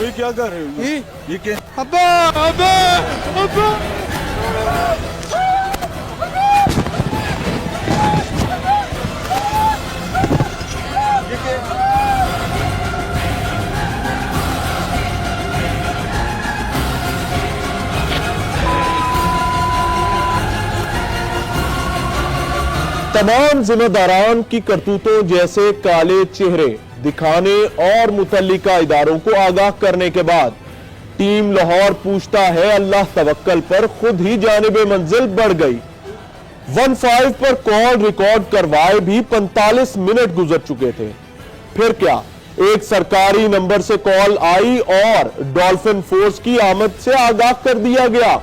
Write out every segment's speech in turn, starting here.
ये क्या कर रहे हो? ये क्या? अब्बा अब्बा अब्बा तमाम जिम्मेदारान की करतूतों जैसे काले चेहरे दिखाने और मुतल्लिका इदारों को आगाह करने के बाद टीम लाहौर पूछता है अल्लाह तवक्कल पर खुद ही जानिबे मंजिल बढ़ गई। 15 पर कॉल रिकॉर्ड करवाए भी 45 मिनट गुजर चुके थे। फिर क्या, एक सरकारी नंबर से कॉल आई और डॉल्फिन फोर्स की आमद से आगाह कर दिया गया।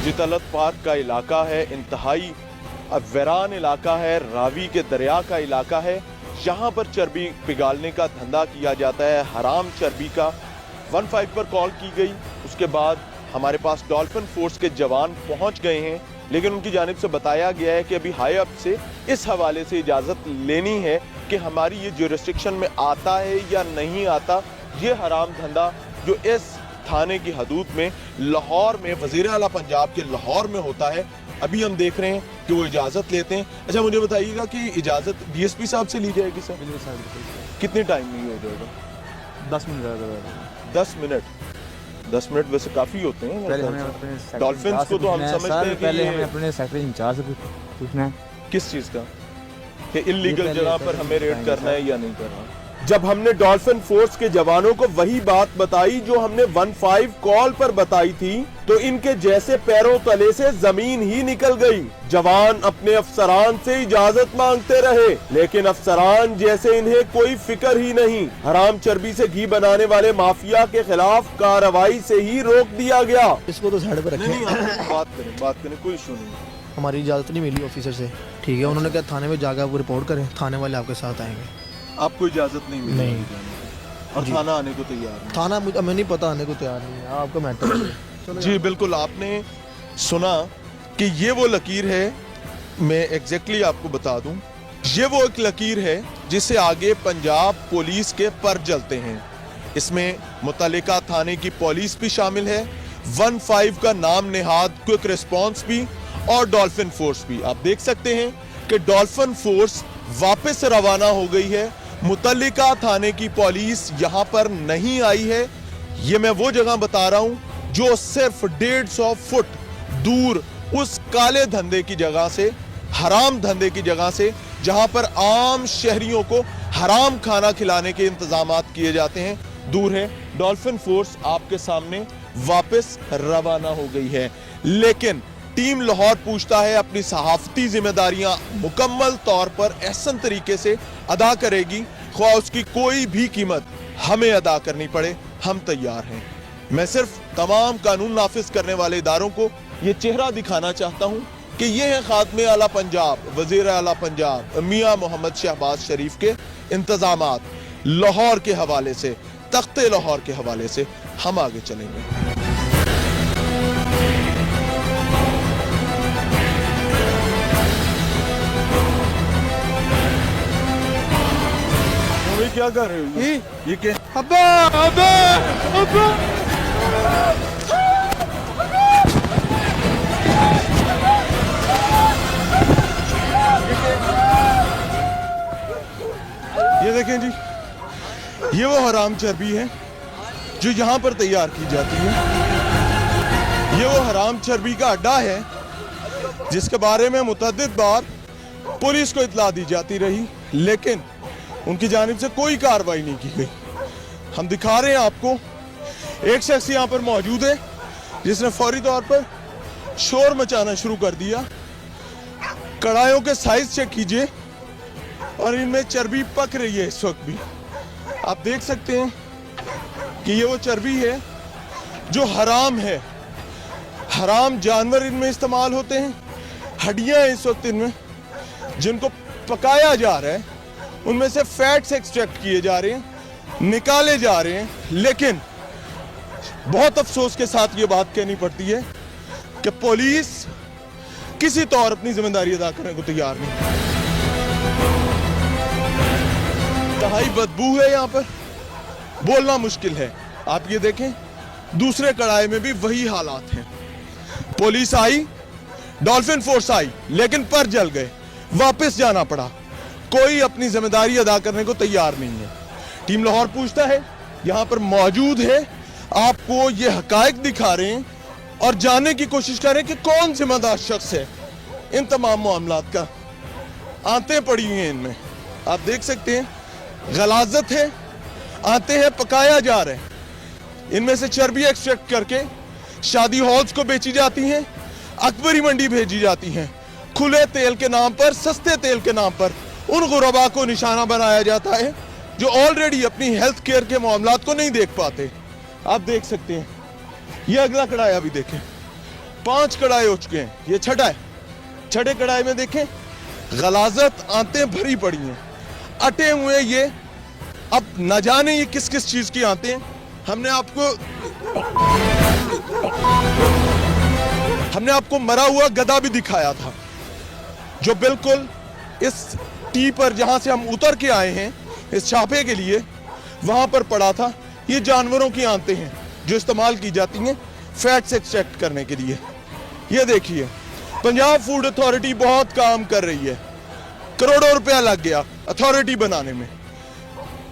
जितलत पार्क का इलाका है, इंतहाई वीरान इलाका है, रावी के दरिया का इलाका है। यहाँ पर चर्बी पिघालने का धंधा किया जाता है, हराम चर्बी का। 15 पर कॉल की गई, उसके बाद हमारे पास डॉल्फिन फोर्स के जवान पहुंच गए हैं, लेकिन उनकी जानिब से बताया गया है कि अभी हाई अप से इस हवाले से इजाज़त लेनी है कि हमारी ये जुरिस्डिक्शन में आता है या नहीं आता। ये हराम धंधा जो इस थाने की हदूद में लाहौर में वज़ीर आला पंजाब के लाहौर में होता है, अभी हम देख रहे हैं कि वो इजाज़त लेते हैं। अच्छा, मुझे बताइएगा कि इजाज़त डीएसपी साहब से ली जाएगी सर? कितने टाइम में हो जाएगा? 10 मिनट 10 मिनट 10 मिनट वैसे काफ़ी होते हैं। डॉल्फिन्स को तो हम समझते हैं पहले कि हमें अपने सेक्रेटरी इंचार्ज से पूछना है किस चीज़ का, कि इल्लीगल जगह पर हमें रेड करना है या नहीं करना। जब हमने डॉल्फिन फोर्स के जवानों को वही बात बताई जो हमने 15 कॉल पर बताई थी, तो इनके जैसे पैरों तले से जमीन ही निकल गई। जवान अपने अफसरान से इजाजत मांगते रहे, लेकिन अफसरान जैसे इन्हें कोई फिक्र ही नहीं। हराम चर्बी से घी बनाने वाले माफिया के खिलाफ कार्रवाई से ही रोक दिया गया। इसको तो साइड पर रखें। नहीं, आप बात करें, कोई इशू नहीं। हमारी इजाज़त नहीं मिली ऑफिसर से, ठीक है। उन्होंने कहा थाने में जाकर आप रिपोर्ट करें, थाने वाले आपके साथ आएंगे। आपको इजाजत नहीं मिली? नहीं। और थाना आने को तैयार नहीं? थाना हमें नहीं पता, आने को तैयार नहीं है। आपका मैटर जी बिल्कुल, आपने सुना कि ये वो लकीर है। मैं एग्जैक्टली आपको बता दूं, ये वो एक लकीर है जिससे आगे पंजाब पुलिस के पर जलते हैं। इसमें मुतल्लिका थाने की पुलिस भी शामिल है, 15 का नाम नेहाद क्विक रिस्पांस भी और डॉल्फिन फोर्स भी। आप देख सकते हैं कि डॉल्फिन फोर्स वापस रवाना हो गई है। मुतल्लिका थाने की पुलिस यहां पर नहीं आई है। ये मैं वो जगह बता रहा हूं जो सिर्फ 150 फुट दूर उस काले धंधे की जगह से, हराम धंधे की जगह से, जहां पर आम शहरियों को हराम खाना खिलाने के इंतजामात किए जाते हैं, दूर है। डॉल्फिन फोर्स आपके सामने वापस रवाना हो गई है, लेकिन टीम लाहौर पूछता है अपनी सहाफती जिम्मेदारियां मुकम्मल तौर पर एहसन तरीके से अदा करेगी, ख्वाह उसकी कोई भी कीमत हमें अदा करनी पड़े, हम तैयार हैं। मैं सिर्फ तमाम कानून नाफिज करने वाले इदारों को ये चेहरा दिखाना चाहता हूं कि ये है खात्मे आला पंजाब, वजीर आला पंजाब मियां मोहम्मद शहबाज शरीफ के इंतजामात। लाहौर के हवाले से, तख्ते लाहौर के हवाले से हम आगे चलेंगे। ये क्या कर रहे हो? ये क्या? अब्बा अब्बा अब्बा ये देखें जी, ये वो हराम चर्बी है जो यहाँ पर तैयार की जाती है। ये वो हराम चर्बी का अड्डा है जिसके बारे में मुतअद्दिद बार पुलिस को इत्तला दी जाती रही, लेकिन उनकी जानिब से कोई कार्रवाई नहीं की गई। हम दिखा रहे हैं आपको, एक शख्स यहाँ पर मौजूद है जिसने फौरी तौर पर शोर मचाना शुरू कर दिया। कढ़ाइयों के साइज चेक कीजिए और इनमें चर्बी पक रही है इस वक्त भी। आप देख सकते हैं कि ये वो चर्बी है जो हराम है। हराम जानवर इनमें इस्तेमाल होते हैं, हड्डियां हैं इस वक्त इनमें जिनको पकाया जा रहा है, उनमें से फैट्स एक्सट्रैक्ट किए जा रहे हैं, निकाले जा रहे हैं। लेकिन बहुत अफसोस के साथ ये बात कहनी पड़ती है कि पुलिस किसी तौर अपनी जिम्मेदारी अदा करने को तैयार नहीं। इंतहाई बदबू है यहाँ पर, बोलना मुश्किल है। आप ये देखें, दूसरे कड़ाई में भी वही हालात हैं। पुलिस आई, डॉल्फिन फोर्स आई, लेकिन पर जल गए, वापस जाना पड़ा। कोई अपनी जिम्मेदारी अदा करने को तैयार नहीं है। टीम लाहौर पूछता है, यहाँ पर मौजूद है, आपको ये हकायक दिखा रहे हैं और जानने की कोशिश कर रहे हैं कि कौन जिम्मेदार शख्स है इन तमाम मामलात का। आंतें पड़ी हुई हैं इनमें, आप देख सकते हैं, गलाजत है, आते हैं पकाया जा रहे हैं। इनमें से चर्बी एक्सट्रैक्ट करके शादी हॉल्स को बेची जाती हैं, अकबरी मंडी भेजी जाती हैं। खुले तेल के नाम पर, सस्ते तेल के नाम पर उन गुरबा को निशाना बनाया जाता है जो ऑलरेडी अपनी हेल्थ केयर के मामलात को नहीं देख पाते। आप देख सकते हैं, ये अगला कढ़ाई भी देखें, 5 कढ़ाई हो चुके हैं, ये छठा है। छठे कढ़ाई में देखें, गलाजत, आंतें भरी पड़ी हैं, अटे हुए ये। अब न जाने ये किस किस चीज की आंतें हैं। हमने आपको मरा हुआ गधा भी दिखाया था, जो बिल्कुल इस टी पर जहां से हम उतर के आए हैं इस छापे के लिए, वहां पर पड़ा था। ये जानवरों की आंतें हैं जो इस्तेमाल की जाती हैं फैट्स एक्सट्रैक्ट करने के लिए। ये देखिए, पंजाब फूड अथॉरिटी बहुत काम कर रही है, करोड़ों रुपया लग गया अथॉरिटी बनाने में,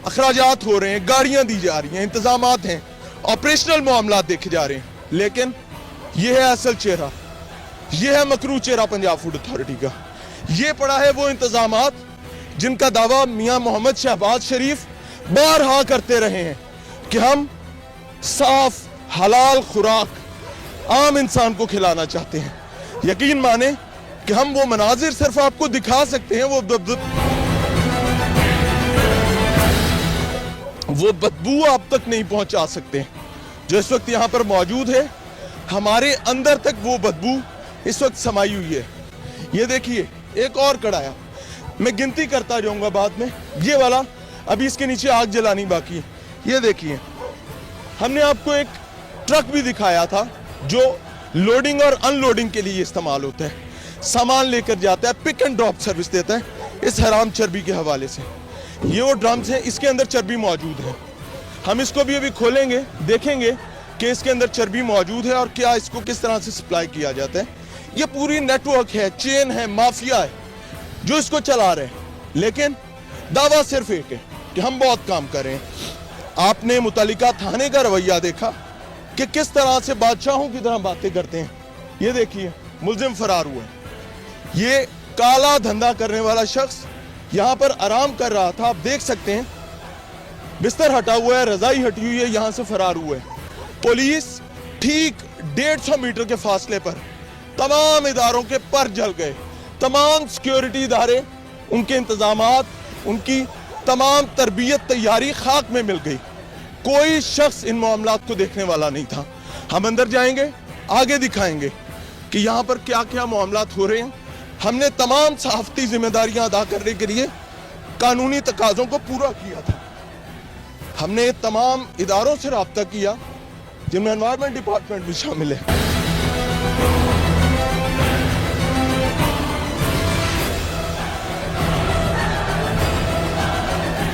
अखराजात हो रहे हैं, गाड़ियां दी जा रही हैं, इंतजामात हैं, ऑपरेशनल मामला देखे जा रहे हैं, लेकिन यह है असल चेहरा, यह है मकरू चेहरा पंजाब फूड अथॉरिटी का। यह पड़ा है वो इंतजामात जिनका दावा मियां मोहम्मद शहबाज शरीफ बारहा करते रहे हैं कि हम साफ हलाल खुराक आम इंसान को खिलाना चाहते हैं। यकीन माने कि हम वो मनाजिर सिर्फ आपको दिखा सकते हैं, वो बदबू आप तक नहीं पहुंचा सकते जो इस वक्त यहां पर मौजूद है। हमारे अंदर तक वो बदबू इस वक्त समाई हुई है। ये देखिए, एक और कढ़ाया, मैं गिनती करता जाऊंगा बाद में, ये वाला अभी इसके नीचे आग जलानी बाकी है। ये देखिए, हमने आपको एक ट्रक भी दिखाया था जो लोडिंग और अनलोडिंग के लिए इस्तेमाल होता है, सामान लेकर जाता है, पिक एंड ड्रॉप सर्विस देता है इस हराम चर्बी के हवाले से। ये वो ड्रम्स हैं, इसके अंदर चर्बी मौजूद है। हम इसको भी अभी खोलेंगे, देखेंगे कि इसके अंदर चर्बी मौजूद है और क्या इसको किस तरह से सप्लाई किया जाता है। ये पूरी नेटवर्क है, चेन है, माफिया है जो इसको चला रहे हैं, लेकिन दावा सिर्फ एक है कि हम बहुत काम कर रहे हैं। आपने मुतल्लिका थाने का रवैया देखा कि किस तरह से बादशाहों की तरह बातें करते हैं। ये देखिए, मुल्जिम फरार हुआ है। ये काला धंधा करने वाला शख्स यहां पर आराम कर रहा था, आप देख सकते हैं, बिस्तर हटा हुआ है, रजाई हटी हुई है, यहां से फरार हुआ है। पुलिस ठीक 150 मीटर के फासले पर तमाम इदारों के पर जल गए, तमाम सिक्योरिटी इदारे, उनके इंतजामात, उनकी तमाम तरबियत तैयारी खाक में मिल गई। कोई शख्स इन मामलात को देखने वाला नहीं था। हम अंदर जाएंगे, आगे दिखाएंगे कि यहाँ पर क्या क्या मामलात हो रहे हैं। हमने तमाम सहाफती जिम्मेदारियां अदा करने के लिए कानूनी तकाजों को पूरा किया था। हमने तमाम इदारों से रब्ता किया जिनमें एनवायरमेंट डिपार्टमेंट भी शामिल है।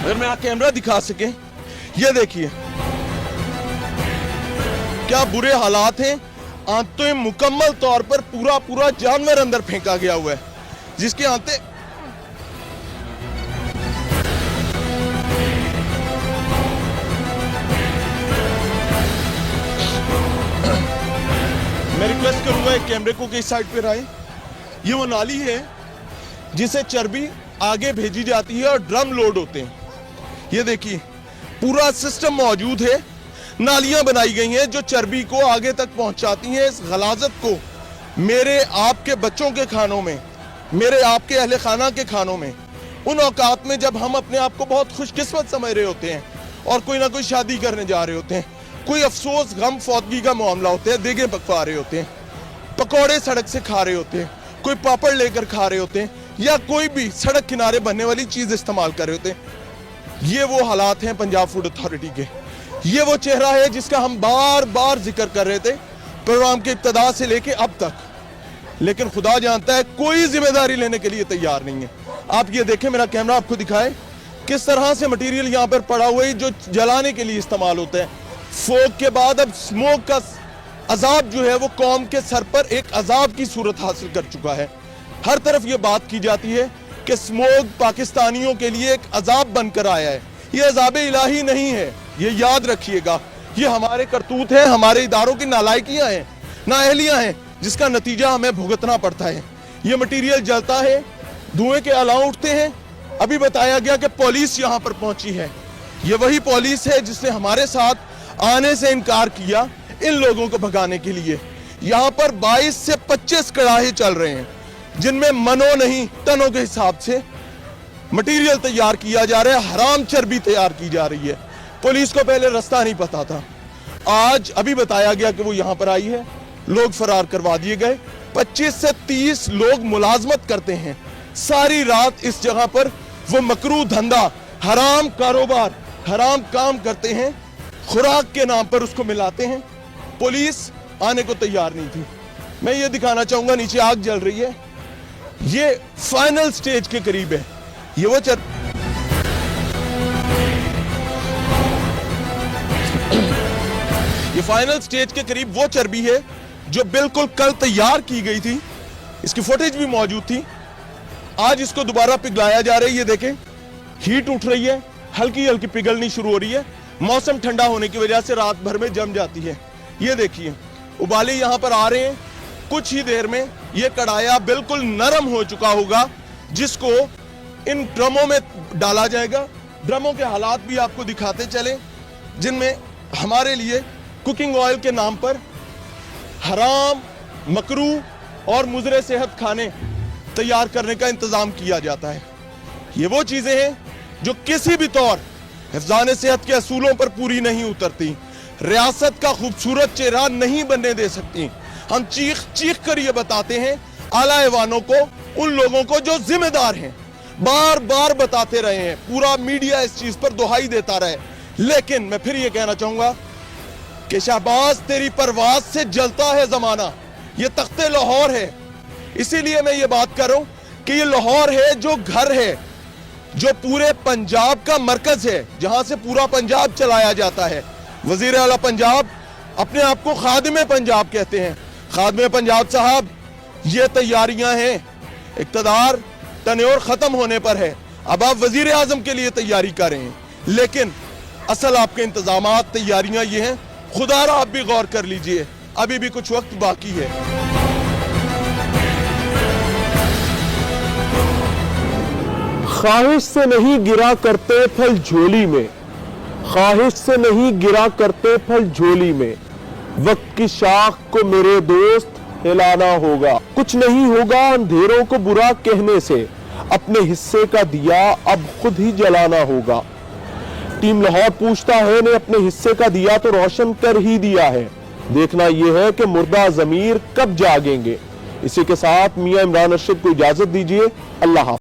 अगर मैं कैमरा दिखा सके, ये देखिए क्या बुरे हालात हैं। आंतें मुकम्मल तौर पर पूरा जानवर अंदर फेंका गया हुआ है, जिसकी आंतें मैं रिक्वेस्ट करूंगा एक कैमरे को कि इस साइड पे आए। ये वो नाली है जिसे चर्बी आगे भेजी जाती है और ड्रम लोड होते हैं। ये देखिए, पूरा सिस्टम मौजूद है, नालियां बनाई गई हैं जो चर्बी को आगे तक पहुंचाती हैं। इस गलाजत को मेरे आपके बच्चों के खानों में, मेरे आपके अहले खाना के खानों में, उन औकात में जब हम अपने आप को बहुत खुशकिस्मत समझ रहे होते हैं और कोई ना कोई शादी करने जा रहे होते हैं, कोई अफसोस गम फौतगी का मामला होता है, देगे पकवा रहे होते हैं, पकौड़े सड़क से खा रहे होते हैं, कोई पापड़ लेकर खा रहे होते हैं, या कोई भी सड़क किनारे बनने वाली चीज इस्तेमाल कर रहे होते हैं। ये वो हालात हैं पंजाब फूड अथॉरिटी के। ये वो चेहरा है जिसका हम बार बार जिक्र कर रहे थे प्रोग्राम के इब्तिदा से लेके अब तक, लेकिन खुदा जानता है कोई जिम्मेदारी लेने के लिए तैयार नहीं है। आप ये देखें, मेरा कैमरा आपको दिखाए किस तरह से मटेरियल यहाँ पर पड़ा हुआ है जो जलाने के लिए इस्तेमाल होता है। फोग के बाद अब स्मोक का अजाब जो है वो कौम के सर पर एक अजाब की सूरत हासिल कर चुका है। हर तरफ ये बात की जाती है कि स्मोक पाकिस्तानियों के लिए एक अजाब बनकर आया है। ये अजाब इलाही नहीं है, ये याद रखिएगा। ये हमारे करतूत है, हमारे इदारों की नालायकियां हैं, नाअहलियां हैं, जिसका नतीजा हमें भुगतना पड़ता है। ये मटीरियल जलता है, धुएं के अलाव उठते हैं। अभी बताया गया कि पुलिस यहाँ पर पहुंची है। ये वही पुलिस है जिसने हमारे साथ आने से इनकार किया इन लोगों को भगाने के लिए। यहाँ पर 22 से 25 कड़ाहे चल रहे हैं जिनमें मनों नहीं टनों के हिसाब से मटेरियल तैयार किया जा रहा है, हराम चर्बी तैयार की जा रही है। पुलिस को पहले रास्ता नहीं पता था, आज अभी बताया गया कि वो यहाँ पर आई है, लोग फरार करवा दिए गए। 25 से 30 लोग मुलाजमत करते हैं सारी रात इस जगह पर। वो मकरू धंधा, हराम कारोबार, हराम काम करते हैं, खुराक के नाम पर उसको मिलाते हैं। पुलिस आने को तैयार नहीं थी। मैं ये दिखाना चाहूंगा, नीचे आग जल रही है, ये फाइनल स्टेज के करीब है। ये वो ये फाइनल स्टेज के करीब वो चर्बी है जो बिल्कुल कल तैयार की गई थी, इसकी फुटेज भी मौजूद थी। आज इसको दोबारा पिघलाया जा रहा है। ये देखें, हीट उठ रही है, हल्की हल्की पिघलनी शुरू हो रही है। मौसम ठंडा होने की वजह से रात भर में जम जाती है। ये देखिए, उबाले यहां पर आ रहे हैं। कुछ ही देर में ये कढ़ाया बिल्कुल नरम हो चुका होगा, जिसको इन ड्रमों में डाला जाएगा। ड्रमों के हालात भी आपको दिखाते चले, जिनमें हमारे लिए कुकिंग ऑयल के नाम पर हराम, मकरू और मुजरे सेहत खाने तैयार करने का इंतजाम किया जाता है। ये वो चीजें हैं जो किसी भी तौर हिफ्ज़ान सेहत के असूलों पर पूरी नहीं उतरती, रियासत का खूबसूरत चेहरा नहीं बनने दे सकती। हम चीख चीख कर ये बताते हैं आला ऐवानों को, उन लोगों को जो जिम्मेदार हैं, बार बार बताते रहे हैं, पूरा मीडिया इस चीज पर दुहाई देता रहे। लेकिन मैं फिर ये कहना चाहूंगा कि शहबाज तेरी परवाज से जलता है जमाना। ये तख्ते लाहौर है, इसीलिए मैं ये बात कर रहा हूं कि ये लाहौर है जो घर है, जो पूरे पंजाब का मरकज है, जहां से पूरा पंजाब चलाया जाता है। वजीर आला पंजाब अपने आप को खादिम पंजाब कहते हैं। खादिम पंजाब साहब, ये तैयारियां हैं, इक्तदार तन्योर खत्म होने पर है, अब आप वजीर आजम के लिए तैयारी कर रहे हैं। लेकिन असल आपके इंतजामात, तैयारियां ये हैं, खुदारा आप भी गौर कर लीजिए, अभी भी कुछ वक्त बाकी है। ख्वाहिश से नहीं गिरा करते फल झोली में, ख्वाहिश से नहीं गिरा करते फल झोली में, वक्त की शाख को मेरे दोस्त हिलाना होगा। कुछ नहीं होगा अंधेरों को बुरा कहने से, अपने हिस्से का दिया अब खुद ही जलाना होगा। टीम लाहौर पूछता है ने अपने हिस्से का दिया तो रोशन कर ही दिया है, देखना यह है कि मुर्दा ज़मीर कब जागेंगे। इसी के साथ मियां इमरान अरशद को इजाजत दीजिए। अल्लाह हाफ़िज़।